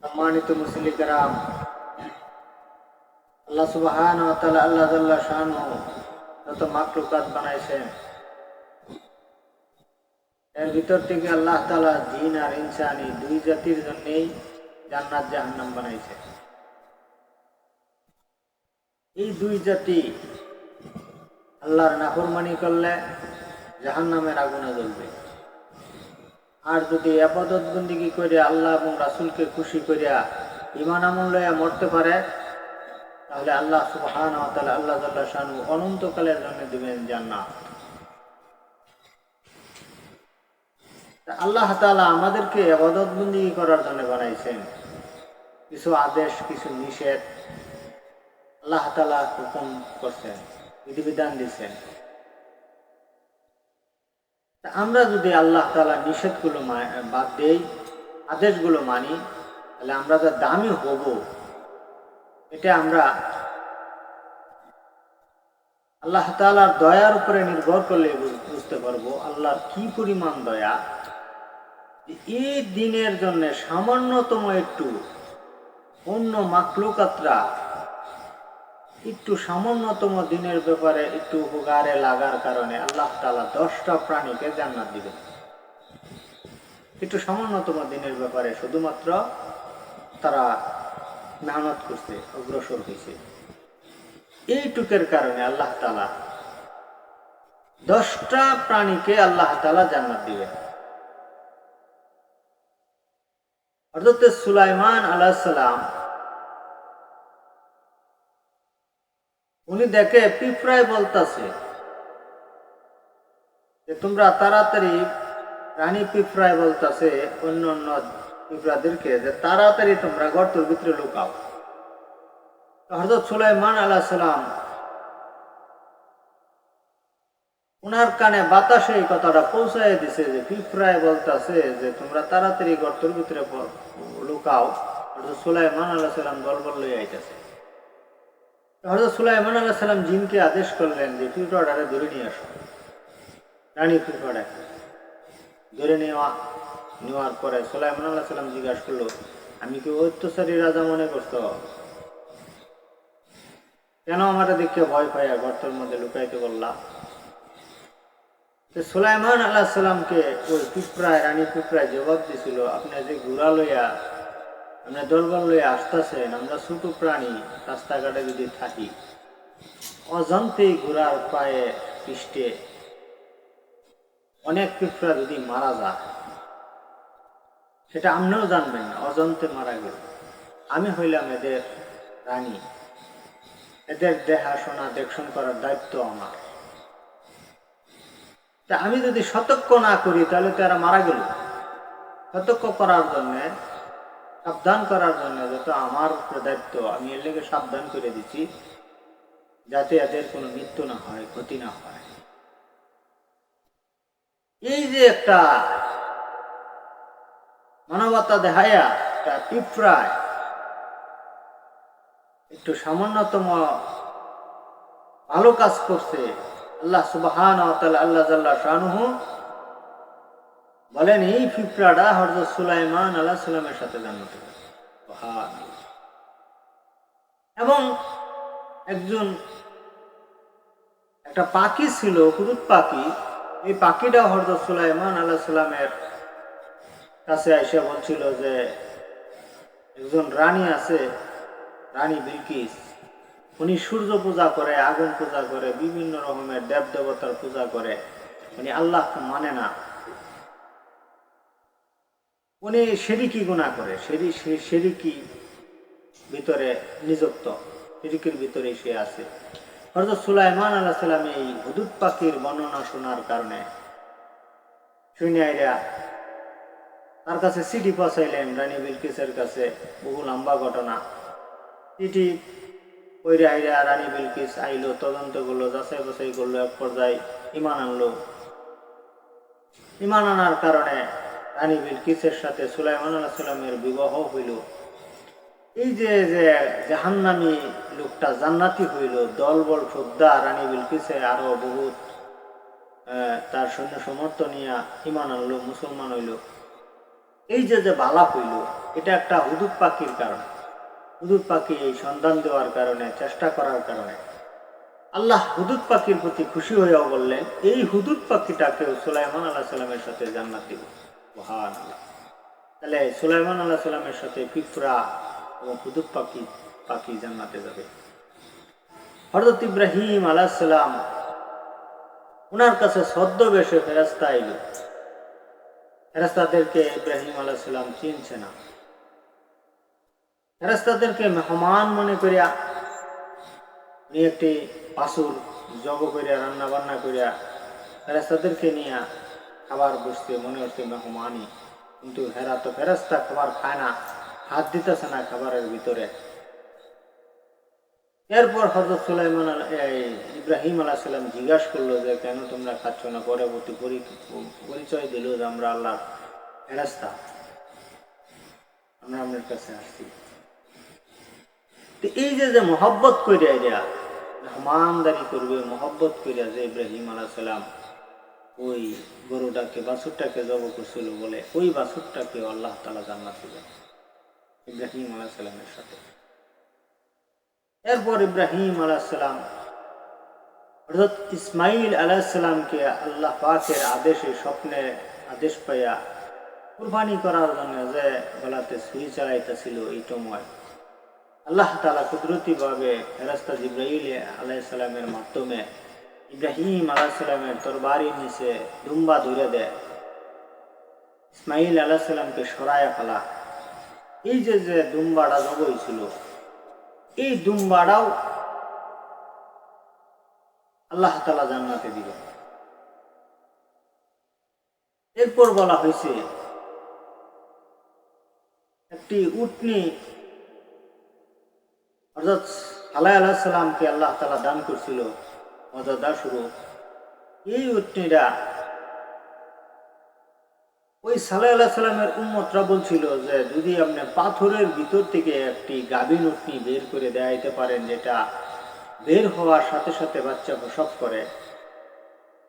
সম্মানিত মুসলিম কেরাম, আল্লাহ সুবহানাহু ওয়া তাআলা আল্লাহ জাল্লা শানুহু যত মাখলুকাত বানাইছেন, এর ভিতর থেকে আল্লাহ তাআলা জিন আর ইনসানি দুই জাতির জন্যই জান্নাত জাহান্নাম বানাইছে। এই দুই জাতি আল্লাহর নাফরমানি করলে জাহান্নামের আগুনে জ্বলবে, আর যদি ইবাদত বন্দেগী করে আল্লাহ এবং রাসূলকে খুশি করিয়া ঈমান আমল লইয়া মরতে পারে, তাহলে আল্লাহ সুবহানাহু ওয়া তাআলা আল্লাহ জাল্লা শানুহু অনন্তকালের জন্য দিবেন জান্নাত। আল্লাহ তাআলা আমাদেরকে ইবাদত বন্দেগী করার জন্য বানাইছেন। কিছু আদেশ, কিছু নিষেধ আল্লাহ তাআলা হুকুম করছেন, বিধিবিধান দিচ্ছেন। আমরা যদি আল্লাহ তাআলা নিষেধগুলো বাদ দেই, আদেশগুলো মানি, তাহলে আমরা যা দামি হব, এটা আমরা আল্লাহ তাআলার দয়ার উপরে নির্ভর করলে বুঝতে পারবো আল্লাহর কি পরিমাণ দয়া। এই দিনের জন্য সামান্যতম একটু অন্য মাখলুকাতরা একটু সামান্যতম দিনের ব্যাপারে একটু উপকারে লাগার কারণে আল্লাহ তাআলা 10টা প্রাণীকে জান্নাত দিবেন। একটু সামান্যতম দিনের ব্যাপারে শুধুমাত্র তারা মেহনত করছে, অগ্রসর হয়েছে, এইটুকের কারণে আল্লাহ তাআলা 10টা প্রাণীকে আল্লাহ তাআলা জান্নাত দিবেন। হযরত সুলাইমান আলাইহিস সালাম উনি দেখে পিঁপড়ায় বলতাছে যে তোমরা তাড়াতাড়ি, রানী পিঁপড়ায় বলতাছে অন্য অন্য পিঁপড়াদেরকে যে তাড়াতাড়ি তোমরা গর্তের ভিতরে লুকাও। হযরত সুলাইমান আলাইহিস সালাম উনার কানে বাতাসে এই কথাটা পৌঁছায় দিছে যে পিঁপড়ায় বলতাছে যে তোমরা তাড়াতাড়ি গর্তের ভিতরে লুকাও। হযরত সুলাইমান আলাইহিস সালাম দলবল লইয়া আইতাছে। হযরত সুলাইমান আলাইহিস সালাম জিনকে আদেশ করলেন যে পিঁপড়াটারে ধরে নিয়ে আসো। রানী পিঁপড়াটাকে ধরে নেওয়ার পরে সুলাইমান আলাইহিস সালাম জিজ্ঞাসা করলো, আমি কি অত্যাচারী রাজা মনে করছো? কেন আমার দেখে ভয় পাইয়া গর্তের মধ্যে লুকাইতে বললাম? সুলাইমান আলাইহিস সালামকে ওই পিঁপড়ায়, রানী পিঁপড়ায় জবাব দিছিল, আপনি যে ঘোড়া লইয়া, আপনি দলবল লইয়া আসতেছেন, আমরা ছোট প্রাণী রাস্তাঘাটে যদি থাকি, অজান্তেই ঘোড়ার পায়ে পৃষ্ঠে অনেক পিঁপড়া যদি মারা যায়, সেটা আপনিও জানবেন না, অজান্তে মারা গেল। আমি হইলাম এদের রানী, এদের দেখাশোনা দেখশন করার দায়িত্ব আমার। তা আমি যদি সতর্ক না করি তাহলে তো এরা মারা গেল। সতর্ক করার জন্য, সাবধান করার জন্য যত আমার দায়িত্ব, আমি এর লেগে সাবধান করে দিচ্ছি যাতে এদের কোনো মৃত্যু না হয়, ক্ষতি না হয়। এই যে একটা মানবতা দেখায়া একটা পিঁপড়ায় একটু সামান্যতম ভালো কাজ করছে, আল্লাহ সুবহানাহু ওয়া তাআলা আল্লাহ জাল্লা শানুহু বলেন এই পিঁপড়াটা হযরত সুলাইমান আলাইহিস সালামের সাথে জান্নাতে যাবে। সুবহানাল্লাহ। এবং একটা পাখি ছিল, হুদুদ পাখি। এই পাখিটা হযরত সুলাইমান আলাইহিস সালামের কাছে এসে বলছিল যে একজন রানী আছে, রানী বিলকিস, উনি সূর্য পূজা করে, আগুন পূজা করে, বিভিন্ন রকমের দেব দেবতার পূজা করে, উনি আল্লাহকে মানে না, উনি শিরকি গুনাহ করে, শিরকি ভিতরে নিযুক্ত, শিরকির ভিতরে সে আছে। হযরত সুলাইমান আলাইহিস সালাম এই হুদুদ পাখির বর্ণনা শোনার কারণে শুনিয়া তার কাছে চিঠি পৌঁছাইলেন, রানী বিলকিসের কাছে। বহু লম্বা ঘটনা। চিঠি কইরা আইরা রানী বিলকিস আইলো, তদন্ত করলো, যাচাই বাছাই করলো, এক পর্যায়ে ঈমান আনলো। ঈমান আনার কারণে রানী বিলকিসের সাথে সুলাইমান আলাইহিস সালামের বিবাহ হইল। এই যে জাহান্নামী লোকটা জান্নাতি হইল, দলবল শ্রদ্ধা রানী বিলকিসে আরো বহুত তার সৈন্য সমর্থ নিয়ে ঈমান আনলো, মুসলমান হইল। এই যে বালা হইল, এটা একটা হুদুদ পাখির কারণে। হুদুদ পাখি এই সন্ধান দেওয়ার কারণে, চেষ্টা করার কারণে আল্লাহ হুদুদ পাখির প্রতি খুশি হইয়াও বললেন এই হুদুদ পাখিটাকেও সুলাইমান আলাইহিস সালামের সাথে জান্নাত দিব। সুবহানাল্লাহ। তাহলে সুলাইমান আলাইহিস সালামের সাথে পিঁপড়া এবং হুদুদ পাখি জান্নাতে যাবে। হযরত ইব্রাহিম আলাইহিস সালাম ওনার কাছে ছদ্মবেশে ফেরেশতা এল। ফেরেশতাদেরকে ইব্রাহিম আলাইহিস সালাম চিনছে না। ফেরেশতাদেরকে মেহমান মনে করিয়া উনি একটি বাছুর জব করিয়া রান্না বান্না করিয়া ফেরেশতাদেরকে নিয়ে খাবার বসতে মনে হচ্ছে মেহমানই, কিন্তু হেরা তো ফেরেশতা খাবার খায় না, হাত দিতেছে না খাবারের ভিতরে। এরপর হযরত ইব্রাহিম আলাইহিস সালাম জিজ্ঞাসা করলো যে কেন তোমরা খাচ্ছ না? পরবর্তী পরিচয় দিল যে আমরা আল্লাহর ফেরেশতা, আমরা আপনার কাছে আসছি। এই যে মহব্বত করিয়া এরা মেহমানদারি করবে, মহব্বত করিয়া যে ইব্রাহিম আলাইহিস সালাম ওই গরুটাকে বাছুরটাকে জব করছিল বলে ওই বাছুরটাকে আল্লাহ তাআলা জান্নাত দিবেন ইব্রাহিম আলাইহিস সালামের সাথে। এরপর ইব্রাহিম আলাইহিস সালাম হযরত ইসমাঈল আলাইহিস সালামকে আল্লাহ পাকের আদেশে স্বপ্নে আদেশ পাইয়া কুরবানি করার জন্য যে গলাতে ছুরি চালাইতেছিল এই সময় আল্লাহ তাআলা কুদরতিভাবে ফেরেশতা জিবরাইল আলাইহিস সালামের মাধ্যমে ইব্রাহিম আলাইহিস সালামের তরবারির নিচে দুম্বা ধরে দেয়, ইসমাঈল আলাইহিস সালামকে সরায়া ফেলা। এই যে দুম্বাটা জব হয়েছিল এই দুম্বাটাও আল্লাহ তাআলা জান্নাতে দিবেন। এরপর বলা হয়েছে একটি উটনি হযরত সালেহ আলাইহিস সালামকে আল্লাহ তাআলা দান করছিল মর্যাদা স্বরূপ। এই উটনিটা ওই সালেহ আলাইহিস সালামের উম্মতরা বলছিল যে যদি আপনি পাথরের ভিতর থেকে একটি গাভীন উটনি বের করে দেখাইতে পারেন যেটা বের হওয়ার সাথে সাথে বাচ্চা প্রসব করে,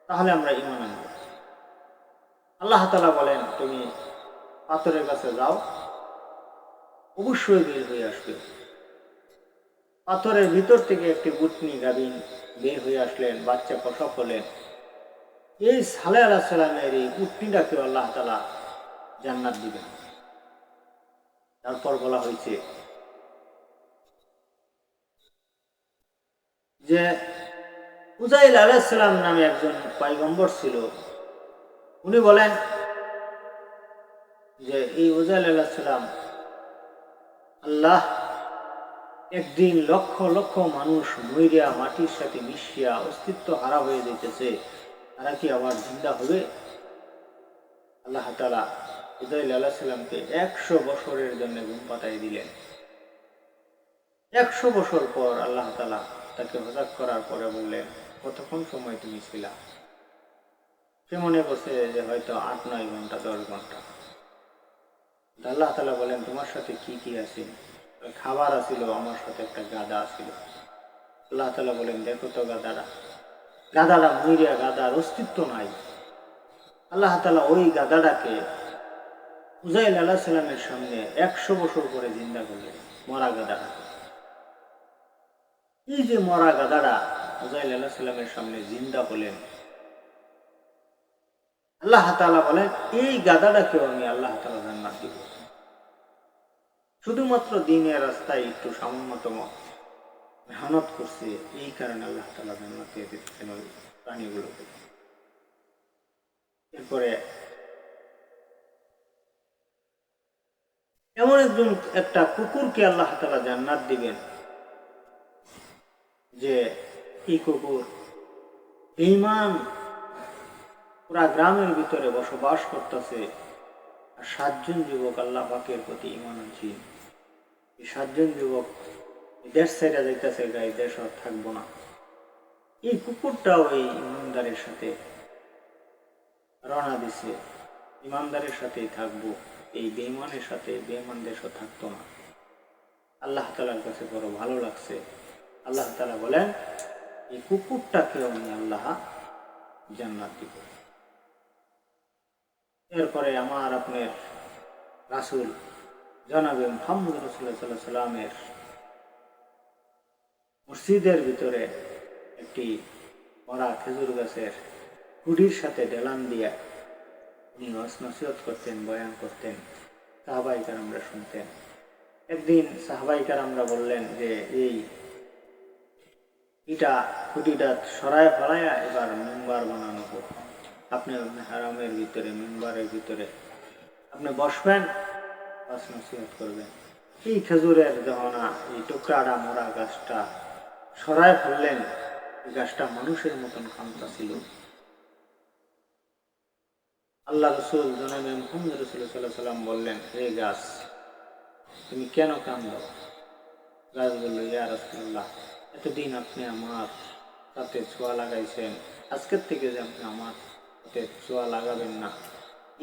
তাহলে আমরা ঈমান আনব। আল্লাহ তাআলা বলেন তুমি পাথরের কাছে যাও, অবশ্যই বের হয়ে আসবে। পাথরের ভিতর থেকে একটি উটনি গাভীন বের হয়ে আসলেন, বাচ্চা প্রসব হলেন। এই সালেহ আলাইহিস সালামের এই উটনিটাকে আল্লাহ তাআলা জান্নাত দিবেন। তারপর বলা হয়েছে যে উযাইল আলাইহিস সালাম নামে একজন পয়গম্বর ছিল। উনি বলেন যে এই উযাইল আলাইহিস সালাম আল্লাহ একদিন লক্ষ লক্ষ মানুষ মইরা মাটির সাথে মিশিয়া অস্তিত্ব হারা হয়ে যেতেছে, তারা কি আবার জিন্দা হবে? আল্লাহ তাআলা উযাইল আলাইহিস সালামকে 100 বছরের জন্য ঘুম পাতাই দিলেন। 100 বছর পর আল্লাহ তাআলা তাকে হযরত করার পরে বললেন কতক্ষণ সময় তুমি ছিলা? সে মনে করছে যে হয়তো 8-9 ঘন্টা 10 ঘন্টা। আল্লাহ তাআলা বলেন তোমার সাথে কি কি আছে? খাবার আছিল, আমার সাথে একটা গাধা আছিল। আল্লাহ তাআলা বলেন দেখো তো গাধাটা মইরা, গাধার অস্তিত্ব নাই। আল্লাহ তাআলা ওই গাধাটাকে উযাইল আলাইহিস সালামের সামনে 100 বছর পরে জিন্দা করলেন, মরা গাধাটাকে। এই যে মরা গাধাটা উযাইল আলাইহিস সালামের সামনে জিন্দা হলেন, আল্লাহ তাআলা বলেন এই গাধাটাকেও আমি আল্লাহ তাআলা জান্নাত দিব। শুধুমাত্র দ্বীনের রাস্তায় একটু সামান্যতম মেহনত করছে, এই কারণে আল্লাহ তাআলা জান্নাতে দিচ্ছেন ওই প্রাণীগুলোকে। এরপরে এমন একটা কুকুরকে আল্লাহ তাআলা জান্নাত দিবেন যে এই কুকুর ঈমান পুরা গ্রামের ভিতরে বসবাস করতেছে, আর 7 জন যুবক আল্লাহ পাকের প্রতি ঈমান আনছেন। এই 7 জন যুবক দেশ ছেড়ে যাইতেছে, গাই দেশ আর থাকবো না। এই কুকুরটাও এই ইমানদারের সাথে রওনা দিছে, ইমানদারের সাথেই থাকবো, এই বেঈমানের সাথে বেঈমানদের সাথে থাকতো না। আল্লাহ তাআলার কাছে বড় ভালো লাগছে। আল্লাহ তাআলা বলেন এই কুকুরটাকে আমি আল্লাহ জান্নাত দিব। এরপরে আমার আপনার রাসূল জনাবে মুহাম্মদ রাসূলুল্লাহ সাল্লাল্লাহু আলাইহি সাল্লামের মসজিদের ভিতরে একটি মরা খেজুর গাছের কুড়ির সাথে ডেলান দিয়ে উনি নসিহত করতেন, বয়ান করতেন, সাহাবায়ে কেরামরা শুনতেন। একদিন সাহাবায়ে কেরামরা বললেন যে এটা খুঁটিটা সরায় ফেলাইয়া এবার মিম্বার বানানো হোক। আপনি হারামের ভিতরে, মিম্বারের ভিতরে আপনি বসবেন, নসিহত করবেন। এই খেজুরের যখন এই টুকরাটা মরা গাছটা সরায় ফেললেন, এই গাছটা মানুষের মতন ক্ষমতা ছিল। আল্লাহ রসুল জনাবে মুহাম্মদ রাসূলুল্লাহ সাল্লাল্লাহু আলাইহি সাল্লাম বললেন, হে গাছ, তুমি কেন কাঁদো? গাছ বলল, ইয়া রাসূলুল্লাহ, এতদিন আপনি আমার সাথে ছোঁয়া লাগাইছেন, আজকের থেকে যে আপনি আমার সাথে ছোঁয়া লাগাবেন না,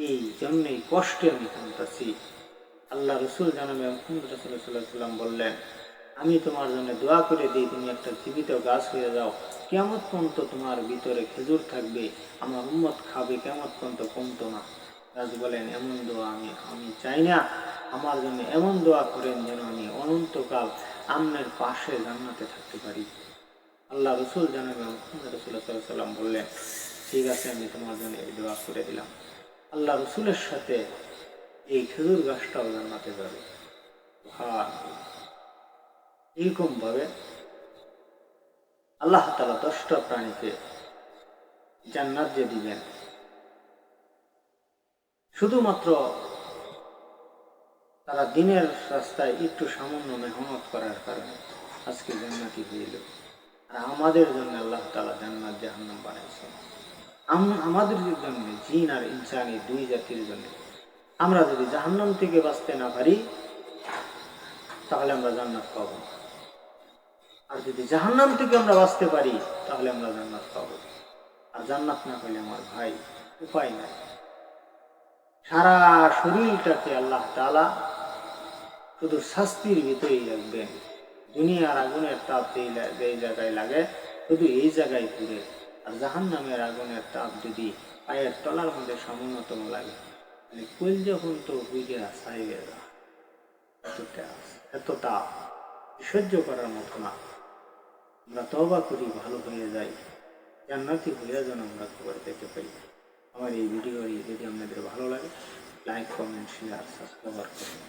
এই জন্যই কষ্টে আমি কাঁদতেছি। আল্লাহ রসুল জনাবে মুহাম্মদ রাসূলুল্লাহ সাল্লাল্লাহু আলাইহি সাল্লাম বললেন, আমি তোমার জন্য দোয়া করে দিই, তুমি একটা জীবিত গাছ হয়ে যাও, কিয়ামত পর্যন্ত তোমার ভিতরে খেজুর থাকবে, আমার উম্মত খাবে, কিয়ামত পর্যন্ত কমতো না। গাছ বলেন, এমন দোয়া আমি চাই না, আমার জন্য এমন দোয়া করেন যেন আমি অনন্তকাল আপনার পাশে জান্নাতে থাকতে পারি। আল্লাহ রসুল জনাবে মুহাম্মদ রাসূলুল্লাহ সাল্লাল্লাহু আলাইহি সাল্লাম বললেন, ঠিক আছে, আমি তোমার জন্য এই দোয়া করে দিলাম। আল্লাহ রসুলের সাথে এই খেজুর গাছটাও জান্নাতে যাবে। এরকম ভাবে আল্লাহ তাআলা 10টা প্রাণীকে জান্নাত যে দিবেন, শুধুমাত্র তারা দিনের রাস্তায় একটু সামান্য মেহনত করার কারণে আজকে জান্নাতি হইল। আর আমাদের জন্য আল্লাহ তাআলা জান্নাত জাহান্নাম বানাইছেন। আমাদের জন্য, জিন আর ইনসান, এই দুই জাতির জন্য। আমরা যদি জাহান্নাম থেকে বাঁচতে না পারি, তাহলে আমরা জান্নাত পাব না। আর যদি জাহান্নাম থেকে আমরা বাঁচতে পারি, তাহলে আমরা জান্নাত পাব। আর জান্নাত না পেলে আমার ভাই উপায় নাই। সারা শরীরটাকে আল্লাহ তাআলা শুধু শাস্তির ভিতরেই রাখবেন। দুনিয়ার আগুনের তাপ যেই জায়গায় লাগে, শুধু এই জায়গায় পুড়ে। আর জাহান্নামের আগুনের তাপ যদি পায়ের তলার মধ্যে সামান্যতম লাগে, মানে কুল যখন তো বুঝে সাইবে এত তাপ সহ্য করার মতো না। আমরা তওবা করি, ভালো হয়ে যাই, জান্নাতি হয়ে যেন আমরা খবর পেতে পারি। আমার এই ভিডিওটি যদি আপনাদের ভালো লাগে, লাইক, কমেন্ট, শেয়ার, সাবস্ক্রাইব করুন।